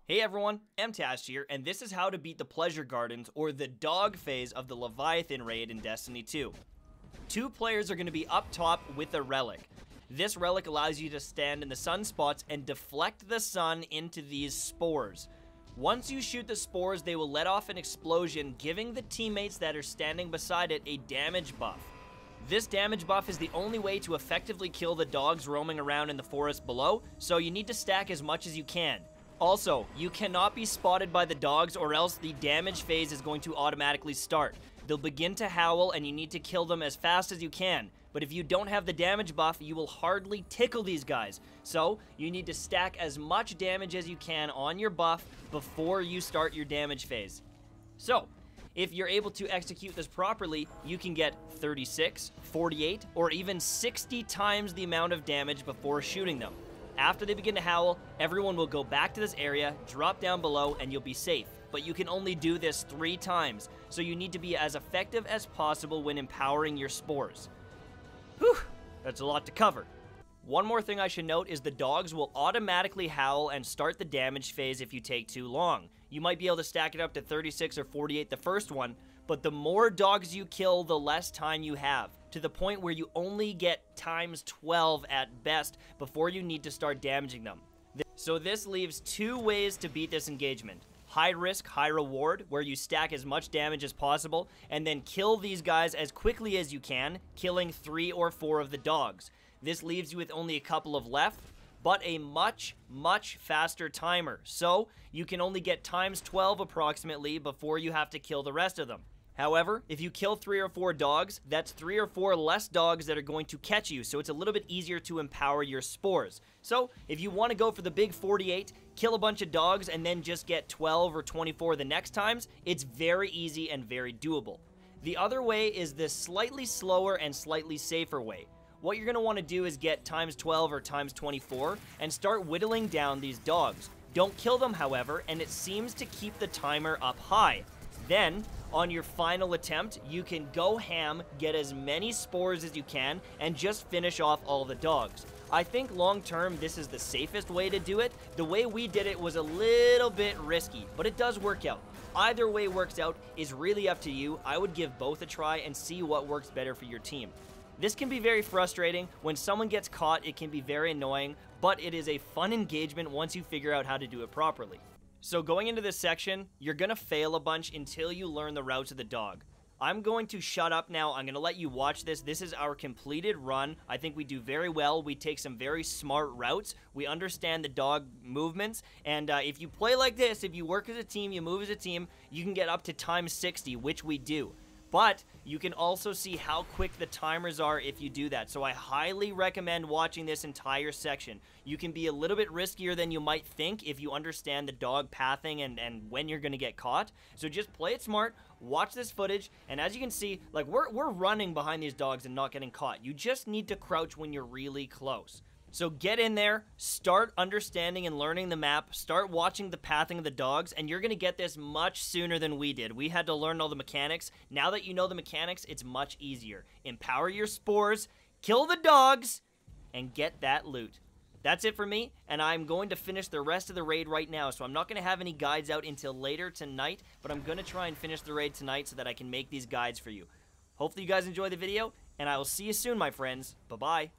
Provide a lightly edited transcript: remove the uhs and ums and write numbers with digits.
Hey everyone, Mtashed here, and this is how to beat the Pleasure Gardens, or the dog phase of the Leviathan raid in Destiny 2. Two players are going to be up top with a relic. This relic allows you to stand in the sunspots and deflect the sun into these spores. Once you shoot the spores, they will let off an explosion, giving the teammates that are standing beside it a damage buff. This damage buff is the only way to effectively kill the dogs roaming around in the forest below, so you need to stack as much as you can. Also, you cannot be spotted by the dogs or else the damage phase is going to automatically start. They'll begin to howl and you need to kill them as fast as you can. But if you don't have the damage buff, you will hardly tickle these guys. So, you need to stack as much damage as you can on your buff before you start your damage phase. So, if you're able to execute this properly, you can get 36, 48, or even 60 times the amount of damage before shooting them. After they begin to howl, everyone will go back to this area, drop down below, and you'll be safe. But you can only do this 3 times, so you need to be as effective as possible when empowering your spores. Whew, that's a lot to cover. One more thing I should note is the dogs will automatically howl and start the damage phase if you take too long. You might be able to stack it up to 36 or 48 the first one, but the more dogs you kill, the less time you have, to the point where you only get times 12 at best before you need to start damaging them. So this leaves 2 ways to beat this engagement. High risk, high reward, where you stack as much damage as possible, and then kill these guys as quickly as you can, killing 3 or 4 of the dogs. This leaves you with only a couple of left, but a much faster timer. So you can only get times 12 approximately before you have to kill the rest of them. However, if you kill 3 or 4 dogs, that's 3 or 4 less dogs that are going to catch you, so it's a little bit easier to empower your spores. So, if you want to go for the big 48, kill a bunch of dogs, and then just get 12 or 24 the next times, it's very easy and very doable. The other way is the slightly slower and slightly safer way. What you're going to want to do is get times 12 or times 24, and start whittling down these dogs. Don't kill them, however, and it seems to keep the timer up high. Then, on your final attempt, you can go ham, get as many spores as you can, and just finish off all the dogs. I think long term, this is the safest way to do it. The way we did it was a little bit risky, but it does work out. Either way works out is really up to you. I would give both a try and see what works better for your team. This can be very frustrating. When someone gets caught, it can be very annoying, but it is a fun engagement once you figure out how to do it properly. So going into this section, you're going to fail a bunch until you learn the routes of the dog. I'm going to shut up now. I'm going to let you watch this. This is our completed run. I think we do very well. We take some very smart routes. We understand the dog movements. And if you play like this, if you work as a team, you move as a team, you can get up to times 60, which we do. But you can also see how quick the timers are if you do that. So I highly recommend watching this entire section. You can be a little bit riskier than you might think if you understand the dog pathing and when you're going to get caught. So just play it smart, watch this footage, and as you can see, like we're running behind these dogs and not getting caught. You just need to crouch when you're really close. So get in there, start understanding and learning the map, start watching the pathing of the dogs, and you're going to get this much sooner than we did. We had to learn all the mechanics. Now that you know the mechanics, it's much easier. Empower your spores, kill the dogs, and get that loot. That's it for me, and I'm going to finish the rest of the raid right now, so I'm not going to have any guides out until later tonight, but I'm going to try and finish the raid tonight so that I can make these guides for you. Hopefully you guys enjoy the video, and I will see you soon, my friends. Bye-bye.